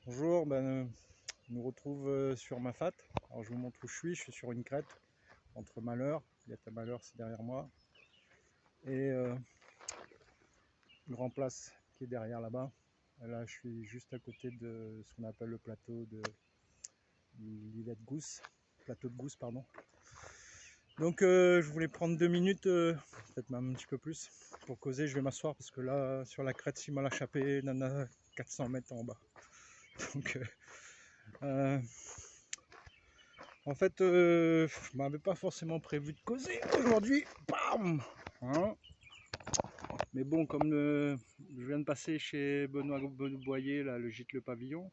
Bonjour, je nous retrouve sur Mafat. Alors je vous montre où je suis sur une crête entre Malheur, Gata Malheur c'est derrière moi, et une grande place qui est derrière là-bas. Là je suis juste à côté de ce qu'on appelle le plateau de l'îlet de Gousse, plateau de Gousse pardon. Donc je voulais prendre 2 minutes, peut-être même un petit peu plus, pour causer. Je vais m'asseoir parce que là sur la crête il m'a échappé, il y en a 400 mètres en bas. Donc euh, en fait, je m'avais pas forcément prévu de causer aujourd'hui. Bam hein. Mais bon, comme je viens de passer chez Benoît Boyer, là, le gîte Le Pavillon.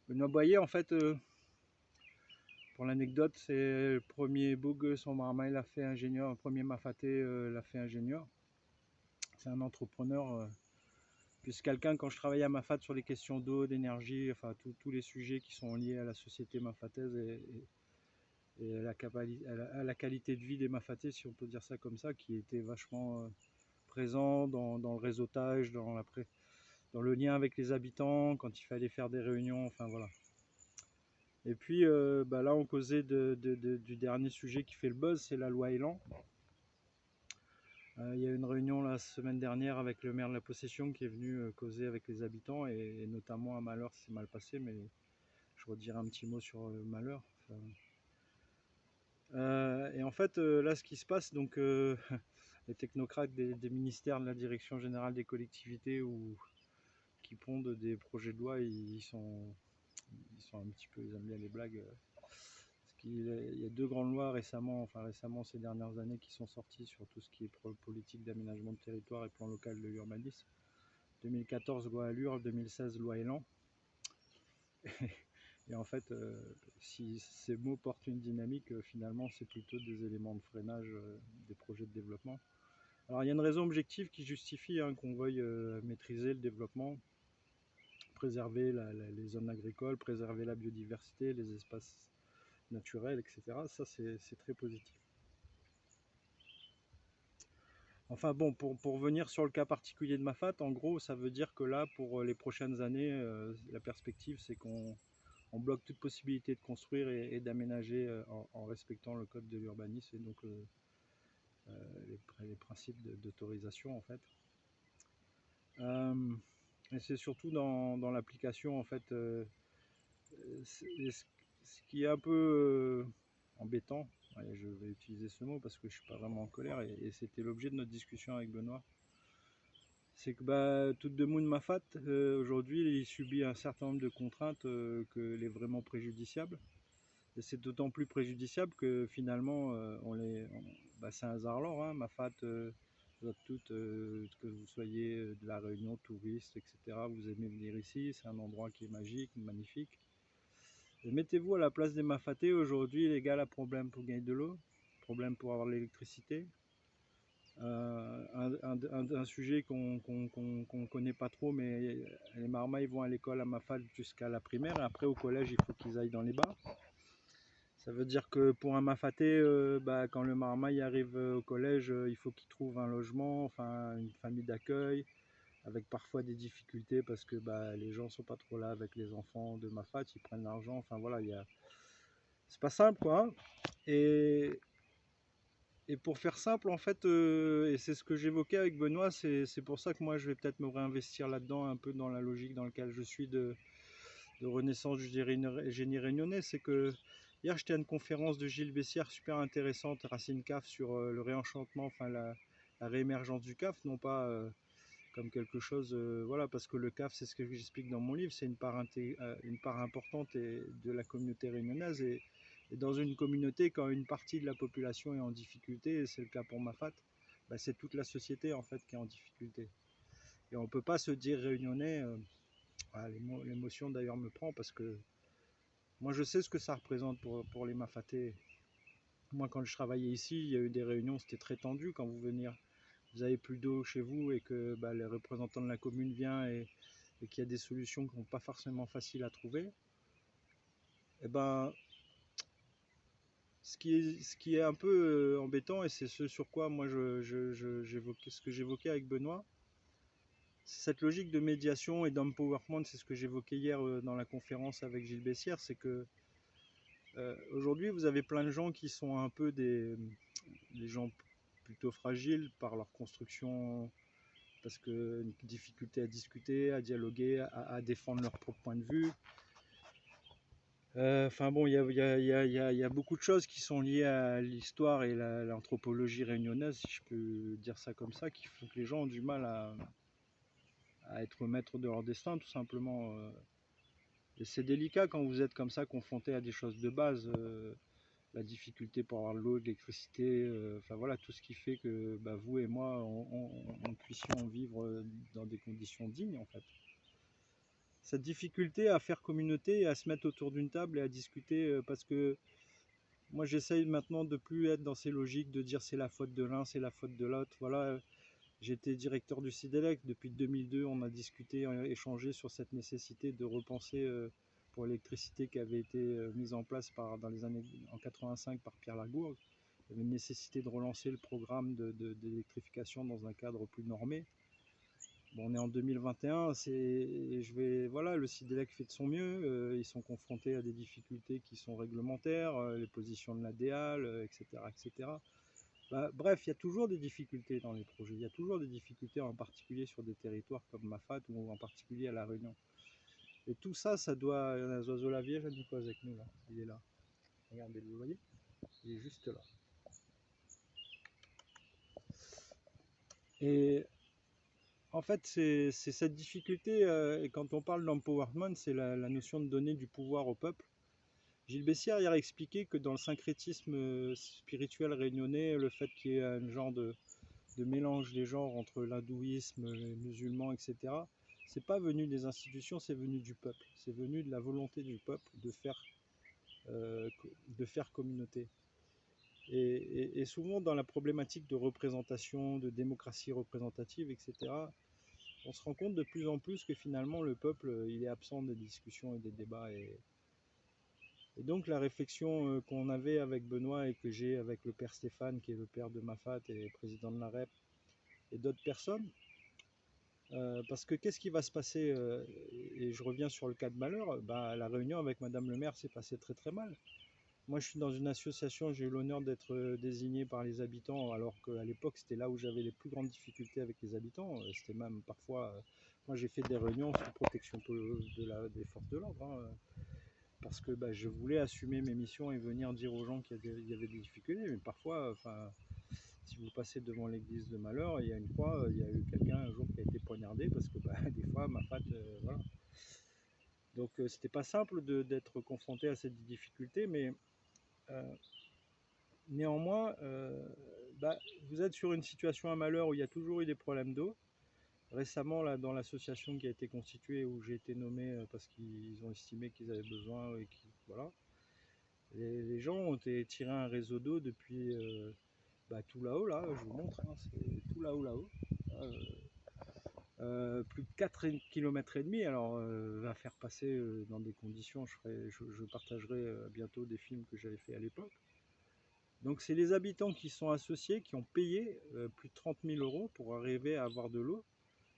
Benoît Boyer, en fait, pour l'anecdote, c'est le premier Boug, son marmaille l'a fait ingénieur, le premier Mafaté l'a fait ingénieur. C'est un entrepreneur, plus quelqu'un, quand je travaillais à Mafat sur les questions d'eau, d'énergie, enfin tous les sujets qui sont liés à la société mafataise et à la qualité de vie des Mafatais, si on peut dire ça comme ça, qui était vachement présent dans le réseautage, dans le lien avec les habitants, quand il fallait faire des réunions, enfin voilà. Et puis là, on causait du dernier sujet qui fait le buzz, c'est la loi Elan. Il y a eu une réunion la semaine dernière avec le maire de la Possession qui est venu causer avec les habitants, et notamment à Malheur, c'est mal passé, mais je redirai un petit mot sur Malheur. Enfin, et en fait, là, ce qui se passe, donc les technocrates des ministères de la Direction générale des collectivités ou qui pondent des projets de loi, ils sont un petit peu, ils aiment bien les blagues. Il y a 2 grandes lois récemment ces dernières années, qui sont sorties sur tout ce qui est politique d'aménagement de territoire et plan local de l'urbanisme. 2014 loi Allure, 2016 loi Elan. Et en fait, si ces mots portent une dynamique, finalement, c'est plutôt des éléments de freinage des projets de développement. Alors, il y a une raison objective qui justifie qu'on veuille maîtriser le développement, préserver les zones agricoles, préserver la biodiversité, les espaces naturels, etc. Ça, c'est très positif. Enfin bon, pour venir sur le cas particulier de Mafat, en gros, ça veut dire que là, pour les prochaines années, la perspective, c'est qu'on bloque toute possibilité de construire et d'aménager en respectant le code de l'urbanisme et donc les principes d'autorisation en fait. Et c'est surtout dans l'application en fait, ce qui est un peu embêtant, ouais, je vais utiliser ce mot parce que je suis pas vraiment en colère, et c'était l'objet de notre discussion avec Benoît. C'est que tout de Moon Mafat, aujourd'hui, il subit un certain nombre de contraintes qu'elle est vraiment préjudiciable. Et c'est d'autant plus préjudiciable que finalement, c'est un hasard alors, hein, Mafat, vous êtes toutes, que vous soyez de la Réunion, touristes, etc. Vous aimez venir ici, c'est un endroit qui est magique, magnifique. Et mettez-vous à la place des Mafatais. Aujourd'hui, les gars, ont problème pour gagner de l'eau, problème pour avoir de l'électricité. Un sujet qu'on connaît pas trop, mais les marmailles vont à l'école à Mafat jusqu'à la primaire, et après au collège il faut qu'ils aillent dans les bars. Ça veut dire que pour un Mafaté, quand le marmaille arrive au collège, il faut qu'il trouve un logement, enfin une famille d'accueil, avec parfois des difficultés parce que les gens sont pas trop là avec les enfants de Mafat, ils prennent l'argent, enfin voilà, c'est pas simple quoi, hein. Et pour faire simple, en fait, et c'est ce que j'évoquais avec Benoît, c'est pour ça que moi je vais peut-être me réinvestir là-dedans, un peu dans la logique dans laquelle je suis de renaissance du génie réunionnais. C'est que hier j'étais à une conférence de Gilles Bessières super intéressante, Racine CAF, sur le réenchantement, enfin la réémergence du CAF, non pas comme quelque chose, voilà, parce que le CAF, c'est ce que j'explique dans mon livre, c'est une part importante de la communauté réunionnaise, et dans une communauté, quand une partie de la population est en difficulté, et c'est le cas pour Mafat, c'est toute la société en fait qui est en difficulté. Et on ne peut pas se dire réunionnais, l'émotion d'ailleurs me prend parce que moi je sais ce que ça représente pour les Mafatais. Moi quand je travaillais ici, il y a eu des réunions, c'était très tendu quand vous avez plus d'eau chez vous et que les représentants de la commune viennent et qu'il y a des solutions qui ne sont pas forcément faciles à trouver. Et ce qui est un peu embêtant, et c'est ce sur quoi moi ce que j'évoquais avec Benoît, cette logique de médiation et d'empowerment, c'est ce que j'évoquais hier dans la conférence avec Gilles Bessières, c'est que aujourd'hui vous avez plein de gens qui sont un peu des gens plutôt fragiles par leur construction, parce que une difficulté à discuter, à dialoguer, à défendre leur propre point de vue. Enfin bon, il y a beaucoup de choses qui sont liées à l'histoire et l'anthropologie réunionnaise, si je peux dire ça comme ça, qui font que les gens ont du mal à être maîtres de leur destin, tout simplement. Et c'est délicat quand vous êtes comme ça, confronté à des choses de base, la difficulté pour avoir de l'eau, de l'électricité, enfin voilà, tout ce qui fait que bah, vous et moi, on puissions vivre dans des conditions dignes, en fait. Cette difficulté à faire communauté et à se mettre autour d'une table et à discuter, parce que moi j'essaye maintenant de plus être dans ces logiques de dire c'est la faute de l'un, c'est la faute de l'autre. Voilà, j'étais directeur du CIDELEC depuis 2002, on a discuté, échangé sur cette nécessité de repenser pour l'électricité qui avait été mise en place dans les années en 85 par Pierre Lagourgue. Il y avait une nécessité de relancer le programme d'électrification dans un cadre plus normé. Bon, on est en 2021, voilà, le CIDELEC fait de son mieux, ils sont confrontés à des difficultés qui sont réglementaires, les positions de l'ADEAL, etc., etc. Bah, bref, il y a toujours des difficultés dans les projets, il y a toujours des difficultés, en particulier sur des territoires comme Mafate ou en particulier à La Réunion. Et tout ça, ça doit... Il y a un oiseau lavier, je ne dis pas avec nous, là. Il est là. Regardez, vous voyez? Il est juste là. Et en fait, c'est cette difficulté, et quand on parle d'empowerment, c'est la notion de donner du pouvoir au peuple. Gilles Bessières hier a expliqué que dans le syncrétisme spirituel réunionnais, le fait qu'il y ait un genre de mélange des genres entre l'hindouisme, les musulmans, etc., c'est pas venu des institutions, c'est venu du peuple. C'est venu de la volonté du peuple de faire communauté. Et souvent dans la problématique de représentation, de démocratie représentative, etc., on se rend compte de plus en plus que finalement le peuple il est absent des discussions et des débats. Et donc la réflexion qu'on avait avec Benoît et que j'ai avec le père Stéphane, qui est le père de Mafate et président de la REP, et d'autres personnes, parce que qu'est-ce qui va se passer, et je reviens sur le cas de Malheur, bah, la réunion avec Madame le maire s'est passée très très mal. Moi je suis dans une association, j'ai eu l'honneur d'être désigné par les habitants, alors qu'à l'époque c'était là où j'avais les plus grandes difficultés avec les habitants. C'était même parfois, moi j'ai fait des réunions sous protection des forces de l'ordre, hein, parce que bah, je voulais assumer mes missions et venir dire aux gens qu'il y avait des difficultés, mais parfois, enfin, si vous passez devant l'église de Malheur, il y a une fois, il y a eu quelqu'un un jour qui a été poignardé parce que bah, des fois, Mafate, voilà. Donc c'était pas simple d'être confronté à cette difficulté, mais néanmoins, bah, vous êtes sur une situation à Malheur où il y a toujours eu des problèmes d'eau. Récemment, là, dans l'association qui a été constituée, où j'ai été nommé parce qu'ils ont estimé qu'ils avaient besoin, et voilà, les gens ont tiré un réseau d'eau depuis bah, tout là-haut, là, je vous montre, hein, c'est tout là-haut. Plus de 4,5 km. Alors, va faire passer dans des conditions, je partagerai bientôt des films que j'avais fait à l'époque. Donc, c'est les habitants qui sont associés, qui ont payé plus de 30 000 € pour arriver à avoir de l'eau,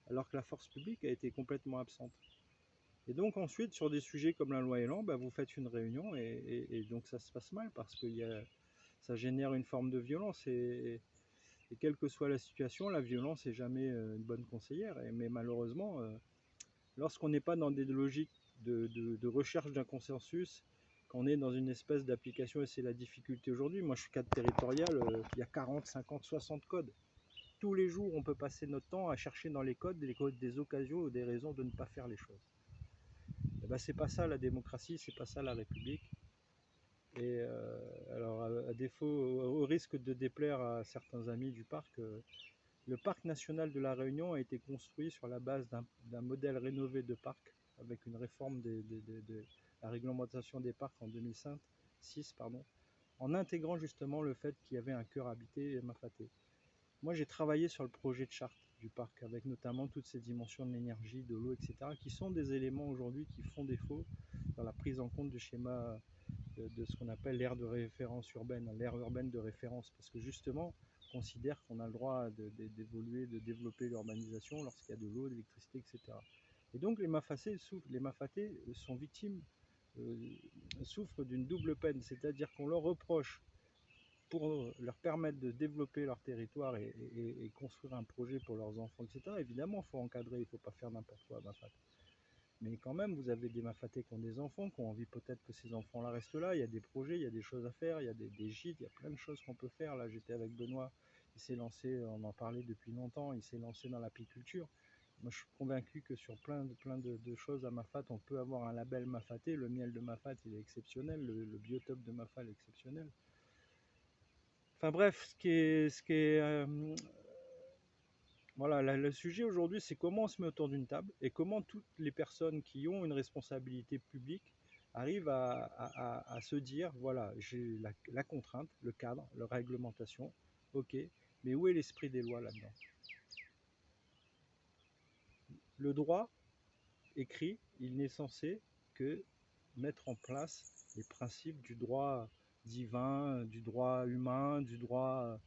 alors que la force publique a été complètement absente. Et donc ensuite, sur des sujets comme la loi Elan, bah, vous faites une réunion et donc ça se passe mal parce que ça génère une forme de violence. Et quelle que soit la situation, la violence n'est jamais une bonne conseillère. Mais malheureusement, lorsqu'on n'est pas dans des logiques de recherche d'un consensus, qu'on est dans une espèce d'application, et c'est la difficulté aujourd'hui. Moi, je suis cadre territorial, il y a 40, 50, 60 codes. Tous les jours, on peut passer notre temps à chercher dans les codes des occasions ou des raisons de ne pas faire les choses. Et ben, c'est pas ça la démocratie, c'est pas ça la République. Et alors, à défaut, au risque de déplaire à certains amis du parc, le parc national de la Réunion a été construit sur la base d'un modèle rénové de parc, avec une réforme de la réglementation des parcs en 2006, en intégrant justement le fait qu'il y avait un cœur habité et Mafaté. Moi, j'ai travaillé sur le projet de charte du parc, avec notamment toutes ces dimensions de l'énergie, de l'eau, etc., qui sont des éléments aujourd'hui qui font défaut dans la prise en compte du schéma de ce qu'on appelle l'aire de référence urbaine, l'aire urbaine de référence, parce que justement, considèrent qu'on a le droit d'évoluer, de développer l'urbanisation lorsqu'il y a de l'eau, de l'électricité, etc. Et donc les Mafatés sont victimes, souffrent d'une double peine, c'est-à-dire qu'on leur reproche pour leur permettre de développer leur territoire et construire un projet pour leurs enfants, etc. Évidemment, il faut encadrer, il ne faut pas faire n'importe quoi à Mafate. Mais quand même, vous avez des Mafatés qui ont des enfants, qui ont envie peut-être que ces enfants-là restent là. Il y a des projets, il y a des choses à faire, il y a des gîtes, il y a plein de choses qu'on peut faire. Là, j'étais avec Benoît, il s'est lancé, on en parlait depuis longtemps, il s'est lancé dans l'apiculture. Moi, je suis convaincu que sur plein de choses à Mafate, on peut avoir un label Mafaté. Le miel de Mafate, il est exceptionnel, le biotope de Mafate est exceptionnel. Enfin bref, voilà, le sujet aujourd'hui, c'est comment on se met autour d'une table et comment toutes les personnes qui ont une responsabilité publique arrivent à se dire, voilà, j'ai la contrainte, le cadre, la réglementation, ok, mais où est l'esprit des lois là-dedans? Le droit écrit, il n'est censé que mettre en place les principes du droit divin, du droit humain, du droit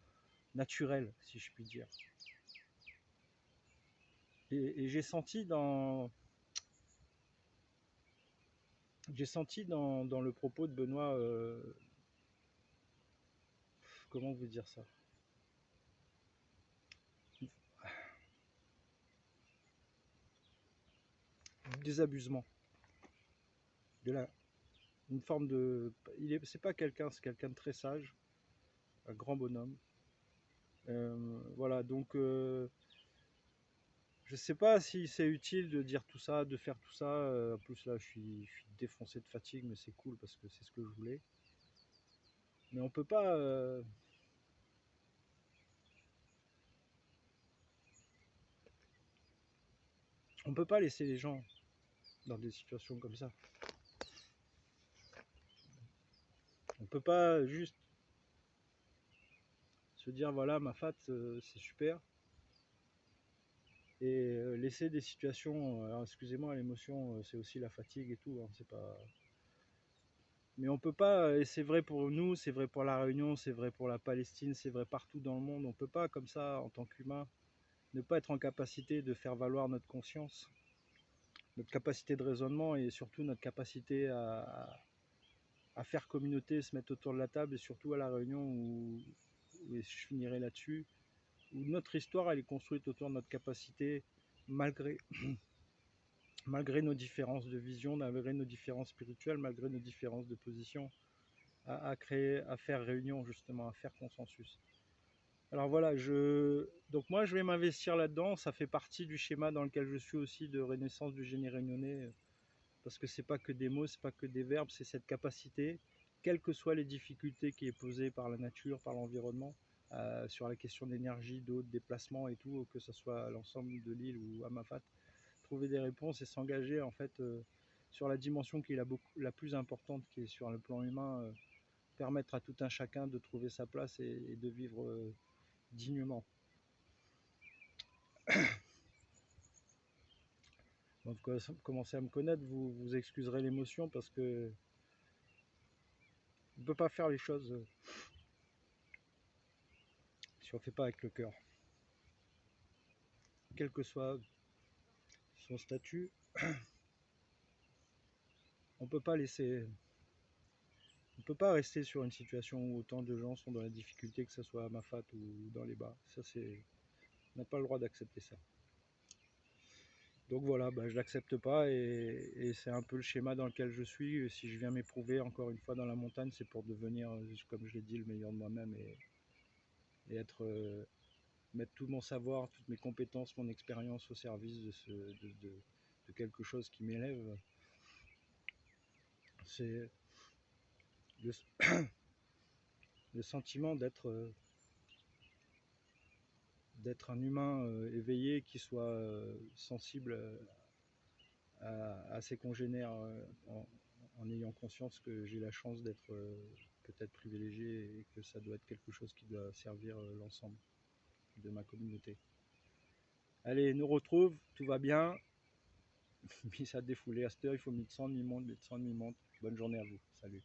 naturel, si je puis dire. Et j'ai senti dans le propos de Benoît, comment vous dire ça, du désabusement, une forme de, c'est pas quelqu'un, c'est quelqu'un de très sage, un grand bonhomme. Voilà, donc je sais pas si c'est utile de dire tout ça, de faire tout ça. En plus là, je suis défoncé de fatigue, mais c'est cool parce que c'est ce que je voulais. Mais on peut pas. On peut pas laisser les gens dans des situations comme ça. On peut pas juste se dire voilà, Mafate, c'est super, et laisser des situations. Alors excusez-moi, l'émotion, c'est aussi la fatigue et tout. Hein, c'est pas. Mais on peut pas, et c'est vrai pour nous, c'est vrai pour la Réunion, c'est vrai pour la Palestine, c'est vrai partout dans le monde. On peut pas comme ça, en tant qu'humain, ne pas être en capacité de faire valoir notre conscience, notre capacité de raisonnement et surtout notre capacité à faire communauté, se mettre autour de la table, et surtout à la Réunion où et je finirai là-dessus, où notre histoire elle est construite autour de notre capacité, malgré, malgré nos différences de vision, malgré nos différences spirituelles, malgré nos différences de position, à créer, à faire réunion justement, à faire consensus. Alors voilà, donc moi je vais m'investir là-dedans, ça fait partie du schéma dans lequel je suis aussi de renaissance du génie réunionnais, parce que c'est pas que des mots, c'est pas que des verbes, c'est cette capacité, quelles que soient les difficultés qui est posée par la nature, par l'environnement, sur la question d'énergie, d'eau, de déplacement et tout, que ce soit à l'ensemble de l'île ou à Mafate, trouver des réponses et s'engager en fait sur la dimension qui est la plus importante, qui est sur le plan humain, permettre à tout un chacun de trouver sa place et de vivre dignement. Donc, vous commencez à me connaître, vous excuserez l'émotion parce que on ne peut pas faire les choses si on ne fait pas avec le cœur. Quel que soit son statut, on peut pas laisser, on peut pas rester sur une situation où autant de gens sont dans la difficulté, que ce soit à Mafate ou dans les bas. Ça c'est, on n'a pas le droit d'accepter ça. Donc voilà, je l'accepte pas et c'est un peu le schéma dans lequel je suis. Si je viens m'éprouver encore une fois dans la montagne, c'est pour devenir, comme je l'ai dit, le meilleur de moi-même et être, mettre tout mon savoir, toutes mes compétences, mon expérience au service de quelque chose qui m'élève. C'est le, le sentiment d'être un humain éveillé qui soit sensible à ses congénères, en ayant conscience que j'ai la chance d'être peut-être privilégié et que ça doit être quelque chose qui doit servir l'ensemble de ma communauté. Allez, nous retrouve, tout va bien. Puis ça a défoulé à cette heure, il faut mi-temps, mi-monte, mi-temps, mi-monte. Bonne journée à vous, salut.